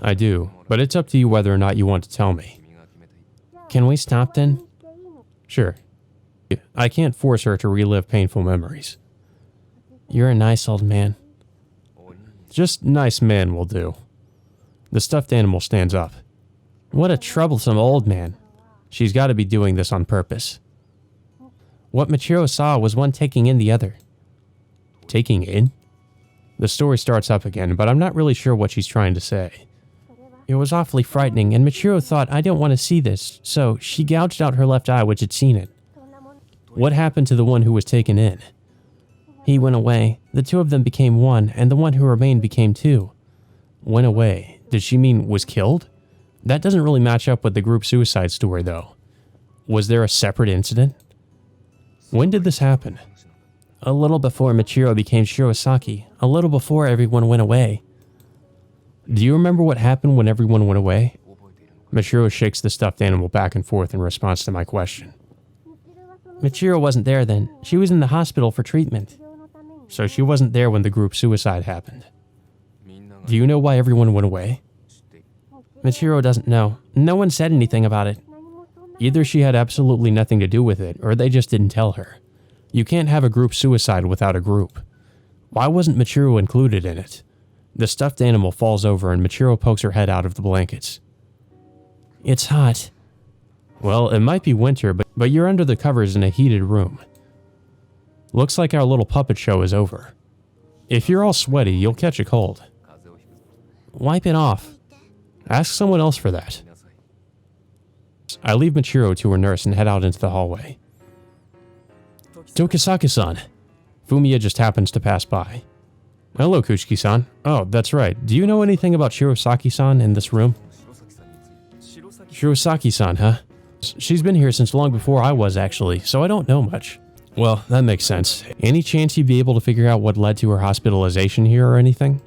I do, but it's up to you whether or not you want to tell me. Can we stop then? Sure. I can't force her to relive painful memories. You're a nice old man. Just nice man will do. The stuffed animal stands up. What a troublesome old man. She's got to be doing this on purpose. What Maturo saw was one taking in the other. Taking in? The story starts up again, but I'm not really sure what she's trying to say. It was awfully frightening, and Maturo thought I don't want to see this, so she gouged out her left eye which had seen it. What happened to the one who was taken in? He went away. The two of them became one, and the one who remained became two. Went away. Did she mean was killed? That doesn't really match up with the group suicide story, though. Was there a separate incident? When did this happen? A little before Maturo became Shirosaki. A little before everyone went away. Do you remember what happened when everyone went away? Maturo shakes the stuffed animal back and forth in response to my question. Maturo wasn't there then. She was in the hospital for treatment. So she wasn't there when the group suicide happened. Do you know why everyone went away? Maturo doesn't know. No one said anything about it. Either she had absolutely nothing to do with it, or they just didn't tell her. You can't have a group suicide without a group. Why wasn't Maturo included in it? The stuffed animal falls over and Maturo pokes her head out of the blankets. It's hot. Well, it might be winter, but you're under the covers in a heated room. Looks like our little puppet show is over. If you're all sweaty, you'll catch a cold. Wipe it off. Ask someone else for that. I leave Maturo to her nurse and head out into the hallway. Tokisaki-san. Fumiya just happens to pass by. Hello, Kuchiki-san. Oh, that's right. Do you know anything about Shirosaki-san in this room? Shirosaki-san, huh? She's been here since long before I was, actually, so I don't know much. Well, that makes sense. Any chance you'd be able to figure out what led to her hospitalization here or anything?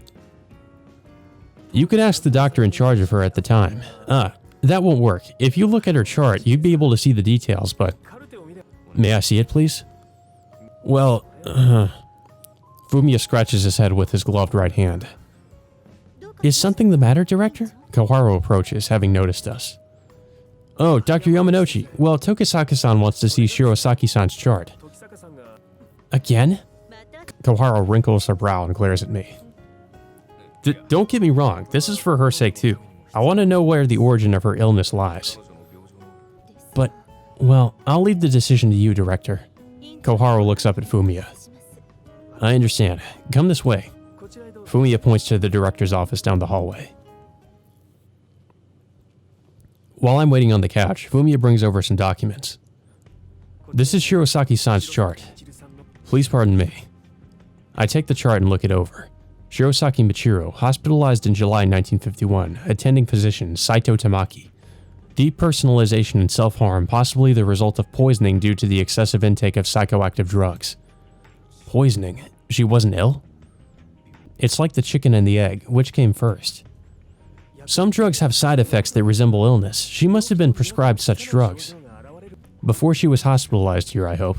You could ask the doctor in charge of her at the time. That won't work. If you look at her chart, you'd be able to see the details, but... May I see it, please? Well, Fumiya scratches his head with his gloved right hand. Is something the matter, Director? Koharu approaches, having noticed us. Oh, Dr. Yamanouchi. Well, Tokisaki-san wants to see Shirosaki-san's chart. Again? Koharu wrinkles her brow and glares at me. Don't get me wrong, this is for her sake too. I want to know where the origin of her illness lies. But, well, I'll leave the decision to you, Director. Koharu looks up at Fumiya. I understand. Come this way. Fumiya points to the director's office down the hallway. While I'm waiting on the couch, Fumiya brings over some documents. This is Shirosaki-san's chart. Please pardon me. I take the chart and look it over. Shirosaki Maturo, hospitalized in July 1951, attending physician Saito Tamaki. Depersonalization and self-harm, possibly the result of poisoning due to the excessive intake of psychoactive drugs. Poisoning. She wasn't ill? It's like the chicken and the egg. Which came first? Some drugs have side effects that resemble illness. She must have been prescribed such drugs before she was hospitalized here, I hope.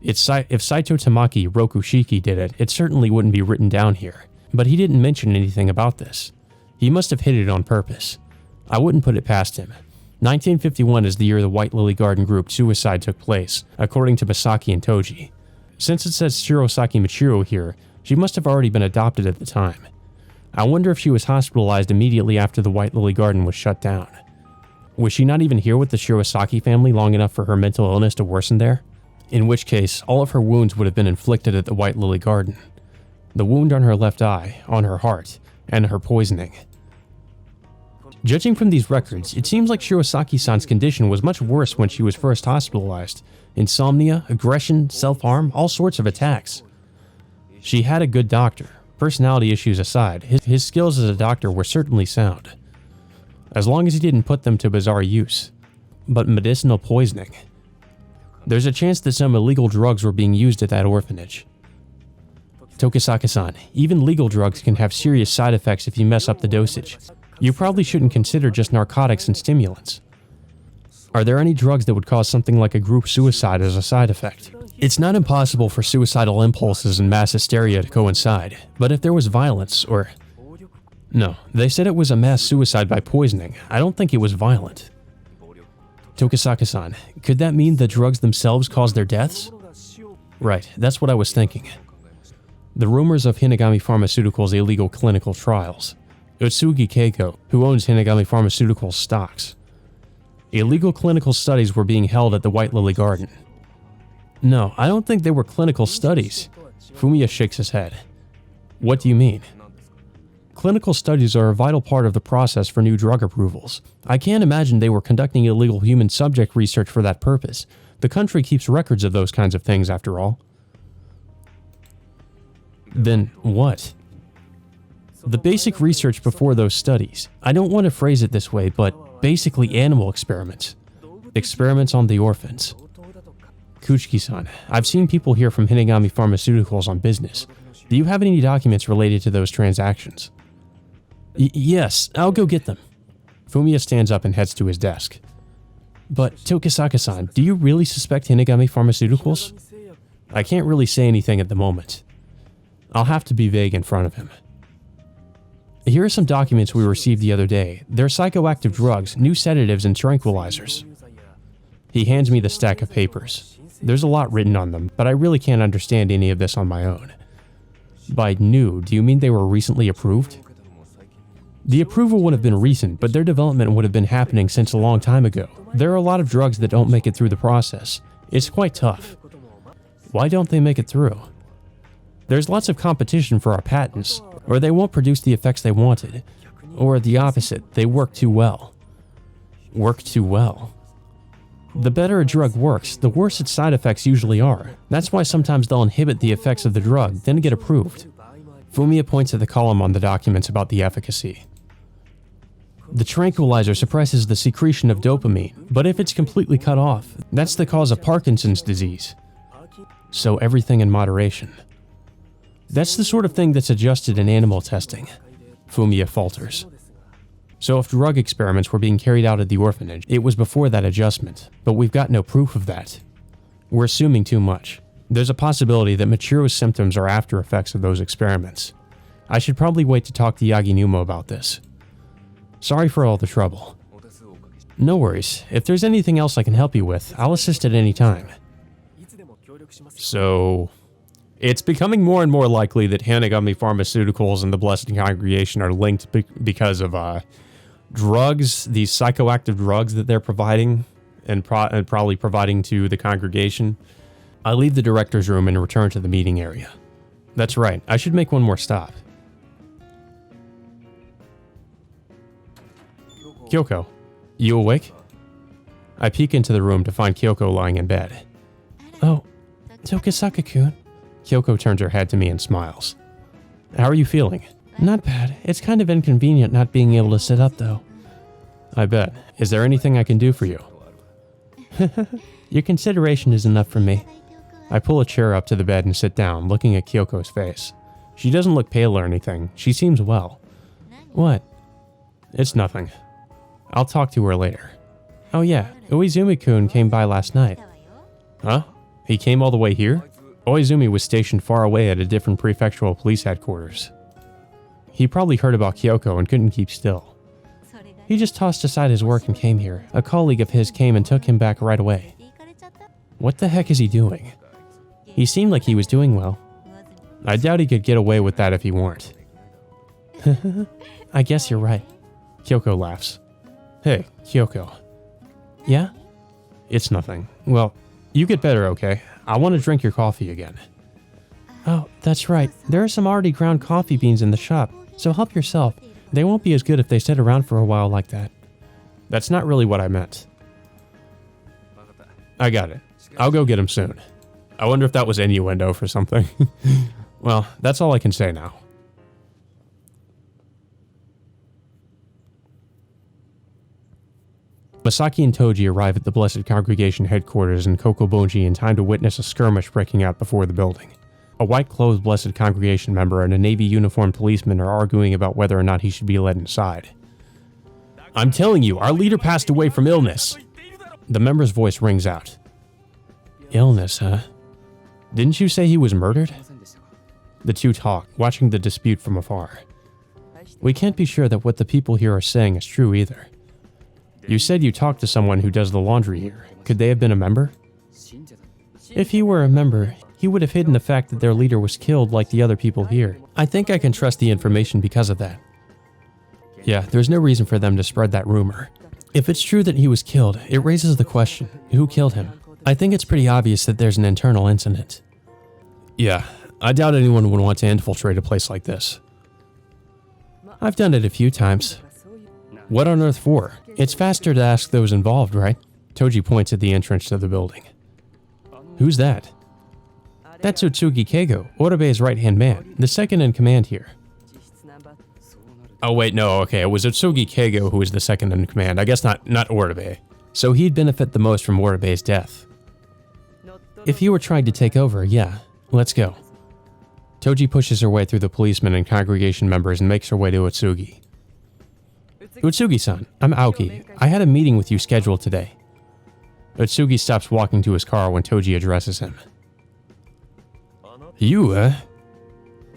If Saito Tamaki Rokushiki did it, it certainly wouldn't be written down here. But he didn't mention anything about this. He must have hid it on purpose. I wouldn't put it past him. 1951 is the year the White Lily Garden group suicide took place, according to Masaki and Toji. Since it says Shirosaki Maturo here, she must have already been adopted at the time. I wonder if she was hospitalized immediately after the White Lily Garden was shut down. Was she not even here with the Shirosaki family long enough for her mental illness to worsen there? In which case, all of her wounds would have been inflicted at the White Lily Garden. The wound on her left eye, on her heart, and her poisoning. Judging from these records, it seems like Shirosaki-san's condition was much worse when she was first hospitalized. Insomnia, aggression, self-harm, all sorts of attacks. She had a good doctor. Personality issues aside, his skills as a doctor were certainly sound. As long as he didn't put them to bizarre use. But medicinal poisoning. There's a chance that some illegal drugs were being used at that orphanage. Tokisaka-san, even legal drugs can have serious side effects if you mess up the dosage. You probably shouldn't consider just narcotics and stimulants. Are there any drugs that would cause something like a group suicide as a side effect? It's not impossible for suicidal impulses and mass hysteria to coincide, but if there was violence or... No, they said it was a mass suicide by poisoning. I don't think it was violent. Tokisaka-san, could that mean the drugs themselves caused their deaths? Right, that's what I was thinking. The rumors of Hinagami Pharmaceuticals' illegal clinical trials. Utsugi Keiko, who owns Hinagami Pharmaceuticals stocks. Illegal clinical studies were being held at the White Lily Garden. No, I don't think they were clinical studies. Fumiya shakes his head. What do you mean? Clinical studies are a vital part of the process for new drug approvals. I can't imagine they were conducting illegal human subject research for that purpose. The country keeps records of those kinds of things, after all. Then what? The basic research before those studies. I don't want to phrase it this way, but basically animal experiments. Experiments on the orphans. Kuchiki-san, I've seen people here from Hinagami Pharmaceuticals on business. Do you have any documents related to those transactions? Yes, I'll go get them. Fumiya stands up and heads to his desk. But Tokisaka-san, do you really suspect Hinagami Pharmaceuticals? I can't really say anything at the moment. I'll have to be vague in front of him. Here are some documents we received the other day. They're psychoactive drugs, new sedatives, and tranquilizers. He hands me the stack of papers. There's a lot written on them, but I really can't understand any of this on my own. By new, do you mean they were recently approved? The approval would have been recent, but their development would have been happening since a long time ago. There are a lot of drugs that don't make it through the process. It's quite tough. Why don't they make it through? There's lots of competition for our patents, or they won't produce the effects they wanted. Or the opposite, they work too well. Work too well. The better a drug works, the worse its side effects usually are. That's why sometimes they'll inhibit the effects of the drug, then get approved. Fumiya points at the column on the documents about the efficacy. The tranquilizer suppresses the secretion of dopamine, but if it's completely cut off, that's the cause of Parkinson's disease. So everything in moderation. That's the sort of thing that's adjusted in animal testing. Fumiya falters. So if drug experiments were being carried out at the orphanage, it was before that adjustment, but we've got no proof of that. We're assuming too much. There's a possibility that Machuro's symptoms are after effects of those experiments. I should probably wait to talk to Yaginuma about this. Sorry for all the trouble. No worries. If there's anything else I can help you with, I'll assist at any time. So... it's becoming more and more likely that Hinagami Pharmaceuticals and the Blessed Congregation are linked because of drugs, these psychoactive drugs that they're providing and probably providing to the congregation. I leave the director's room and return to the meeting area. That's right, I should make one more stop. Kyoko, you awake? I peek into the room to find Kyoko lying in bed. Oh, Tokisaka-kun. Kyoko turns her head to me and smiles. How are you feeling? Not bad. It's kind of inconvenient not being able to sit up, though. I bet. Is there anything I can do for you? Your consideration is enough for me. I pull a chair up to the bed and sit down, looking at Kyoko's face. She doesn't look pale or anything. She seems well. What? It's nothing. I'll talk to her later. Oh yeah, Uizumi-kun came by last night. Huh? He came all the way here? Oizumi was stationed far away at a different prefectural police headquarters. He probably heard about Kyoko and couldn't keep still. He just tossed aside his work and came here. A colleague of his came and took him back right away. What the heck is he doing? He seemed like he was doing well. I doubt he could get away with that if he weren't. I guess you're right. Kyoko laughs. Hey, Kyoko. Yeah? It's nothing. Well, you get better, okay? I want to drink your coffee again. Oh, that's right. There are some already ground coffee beans in the shop, so help yourself. They won't be as good if they sit around for a while like that. That's not really what I meant. I got it. I'll go get them soon. I wonder if that was innuendo for something. Well, that's all I can say now. Masaki and Toji arrive at the Blessed Congregation headquarters in Kokobonji in time to witness a skirmish breaking out before the building. A white-clothed Blessed Congregation member and a navy-uniformed policeman are arguing about whether or not he should be let inside. I'm telling you, our leader passed away from illness. The member's voice rings out. Illness, huh? Didn't you say he was murdered? The two talk, watching the dispute from afar. We can't be sure that what the people here are saying is true either. You said you talked to someone who does the laundry here. Could they have been a member? If he were a member, he would have hidden the fact that their leader was killed like the other people here. I think I can trust the information because of that. Yeah, there's no reason for them to spread that rumor. If it's true that he was killed, it raises the question, who killed him? I think it's pretty obvious that there's an internal incident. Yeah, I doubt anyone would want to infiltrate a place like this. I've done it a few times. What on earth for? It's faster to ask those involved, right? Toji points at the entrance to the building. Who's that? That's Utsugi Keigo, Oribe's right-hand man, the second in command here. Oh wait, no, okay, it was Utsugi Keigo who was the second in command. I guess not Oribe. So he'd benefit the most from Oribe's death. If you were trying to take over, yeah, let's go. Toji pushes her way through the policemen and congregation members and makes her way to Utsugi. Utsugi-san, I'm Aoki. I had a meeting with you scheduled today. Utsugi stops walking to his car when Toji addresses him. You,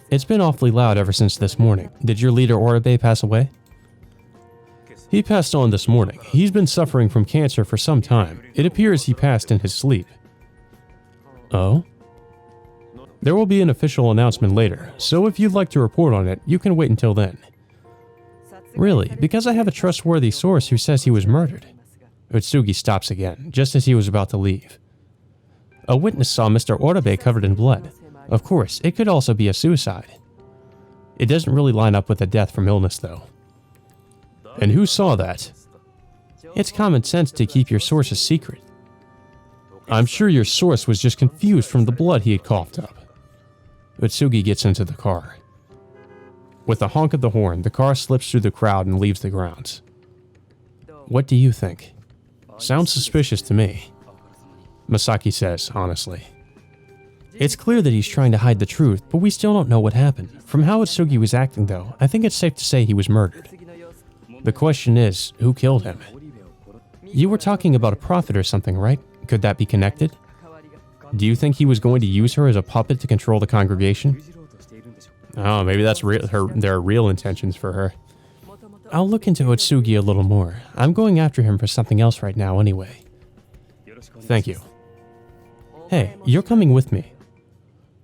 It's been awfully loud ever since this morning. Did your leader Oribe pass away? He passed on this morning. He's been suffering from cancer for some time. It appears he passed in his sleep. Oh? There will be an official announcement later, so if you'd like to report on it, you can wait until then. Really? Because I have a trustworthy source who says he was murdered. Utsugi stops again, just as he was about to leave. A witness saw Mr. Oribe covered in blood. Of course, it could also be a suicide. It doesn't really line up with a death from illness, though. And who saw that? It's common sense to keep your sources secret. I'm sure your source was just confused from the blood he had coughed up. Utsugi gets into the car. With a honk of the horn, the car slips through the crowd and leaves the grounds. What do you think? Sounds suspicious to me. Masaki says, honestly. It's clear that he's trying to hide the truth, but we still don't know what happened. From how Utsugi was acting, though, I think it's safe to say he was murdered. The question is, who killed him? You were talking about a prophet or something, right? Could that be connected? Do you think he was going to use her as a puppet to control the congregation? Oh, maybe that's their real intentions for her. I'll look into Utsugi a little more. I'm going after him for something else right now anyway. Thank you. Hey, you're coming with me.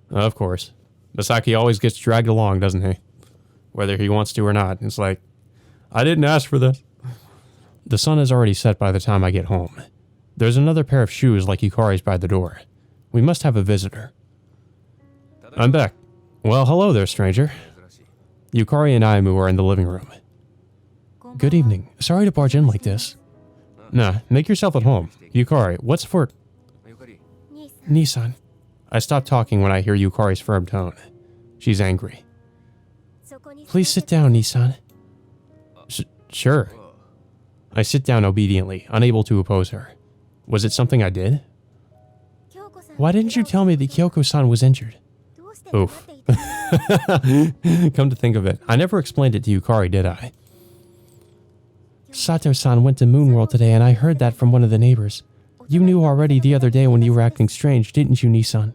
Of course. Masaki always gets dragged along, doesn't he? Whether he wants to or not. It's like, I didn't ask for this. The sun is already set by the time I get home. There's another pair of shoes like Yukari's by the door. We must have a visitor. I'm back. Well, hello there, stranger. Yukari and Aimu are in the living room. Good evening. Sorry to barge in like this. Nah, make yourself at home. Yukari, what's for... Nissan. I stop talking when I hear Yukari's firm tone. She's angry. Please sit down, Nissan. Sure. I sit down obediently, unable to oppose her. Was it something I did? Why didn't you tell me that Kyoko-san was injured? Oof. Come to think of it, I never explained it to Yukari, did I? Sato-san went to Moon World today and I heard that from one of the neighbors. You knew already the other day when you were acting strange, didn't you, Nissan?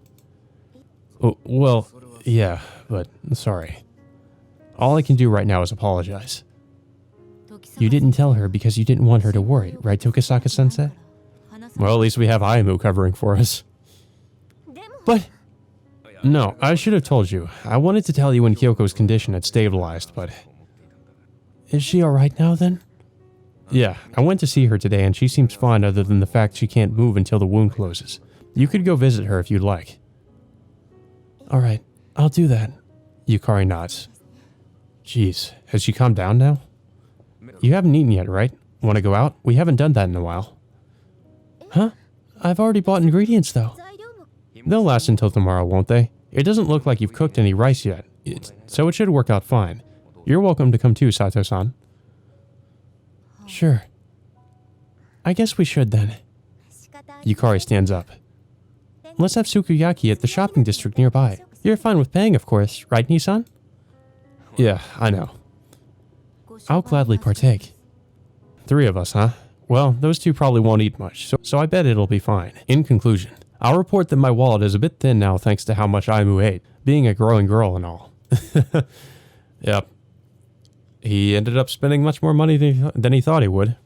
Oh, well, yeah, but sorry. All I can do right now is apologize. You didn't tell her because you didn't want her to worry, right, Tokisaka-sensei? Well, at least we have Aimu covering for us. But... No, I should have told you. I wanted to tell you when Kyoko's condition had stabilized, but... Is she alright now, then? Yeah, I went to see her today and she seems fine other than the fact she can't move until the wound closes. You could go visit her if you'd like. Alright, I'll do that. Yukari nods. Jeez, has she calmed down now? You haven't eaten yet, right? Want to go out? We haven't done that in a while. Huh? I've already bought ingredients, though. They'll last until tomorrow, won't they? It doesn't look like you've cooked any rice yet, so it should work out fine. You're welcome to come too, Sato-san. Sure. I guess we should then. Yukari stands up. Let's have sukiyaki at the shopping district nearby. You're fine with paying, of course, right, Nissan? Yeah, I know. I'll gladly partake. 3 of us, huh? Well, those 2 probably won't eat much, so I bet it'll be fine. In conclusion, I'll report that my wallet is a bit thin now thanks to how much Aimu ate, being a growing girl and all. Yep. He ended up spending much more money than he thought he would.